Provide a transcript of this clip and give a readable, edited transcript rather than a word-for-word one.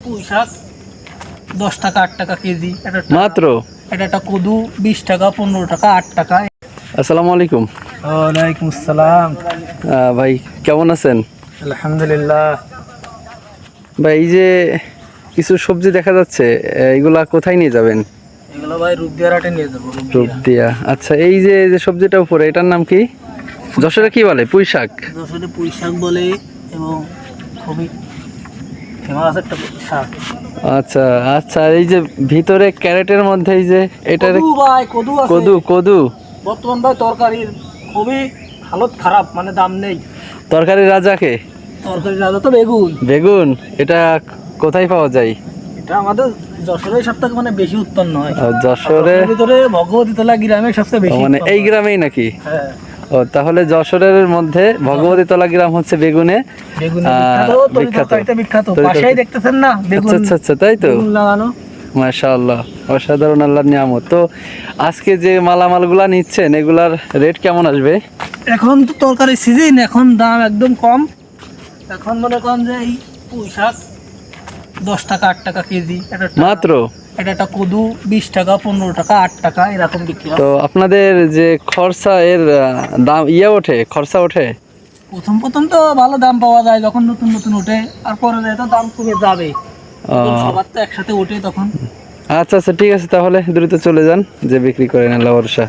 পুঁই শাক 10 টাকা 8 টাকা কেজি, মাত্র। একটা কদু 20 টাকা 15 টাকা 8 টাকা। আসসালামু আলাইকুম। ওয়ালাইকুম আসসালাম। ভাই কেমন আছেন? আলহামদুলিল্লাহ। ভাই এই যে কিছু সবজি দেখা যাচ্ছে, এগুলা কোথায় নিয়ে যাবেন? এগুলো ভাই রূপদিয়ার হাটে নিয়ে যাবো। রূপদিয়া। আচ্ছা, এই যে যে সবজিটা উপরে, এটার নাম কি? যশোরে কি বলে? পুঁই শাক। যশোরে পুঁই শাক বলে এবং খুবই ফেমাস একটা শাক। আচ্ছা আচ্ছা, এই যে ভিতরে ক্যারেটের মধ্যে এই যে এটার কদু ভাই, কদু আছে। কদু কদু বর্তমান ভাই তরকারির খুবই হালত খারাপ, মানে দাম নেই। তরকারি রাজাকে। তরকারি রাজা তো বেগুন। বেগুন, এটা কোথায় পাওয়া যায়? এটা আমাদের যশোরের সব থেকে মানে বেশি উৎপন্ন হয়। যশোরে ভিতরে ভগবতীতলা গ্রামে সবচেয়ে বেশি মানে উৎপন্ন এই হয়। গ্রামেই নাকি? হ্যাঁ, ও তাহলে যশোরের মধ্যে ভগবতীতলা গ্রাম হচ্ছে বেগুনে বেগুনের বিখ্যাত, তরি তরকারিতে বিখ্যাত। পাশেই দেখতেছেন না বেগুন। আচ্ছা আচ্ছা, তাই তো। বেগুন লাগানো। মাশাআল্লাহ, অসাধারণ, আল্লাহর নিয়ামত। তো আজকে যে মালামালগুলা নিচ্ছেন, এগুলার রেট কেমন আসবে? এখন তো তরকারি সিজন, এখন দাম একদম কম। এখন মনে করেন যে এই পুঁই শাক 10 টাকা 8 টাকা কেজি, মাত্র। একটা কদু 20 টাকা 15 টাকা 8 টাকা এরকম বিক্রি হয়। তো আপনাদের যে খরচা এর দাম ওঠে, খরচা ওঠে? প্রথম প্রথম তো ভালো দাম পাওয়া যায়, যখন নতুন নতুন ওঠে। আর পরে তো দাম কমে যাবে, তখন সবার তো একসাথে ওঠে তখন। আচ্ছা আচ্ছা, ঠিক আছে, তাহলে দ্রুত চলে যান, যে বিক্রি করেন। আল্লাহ ভরসা।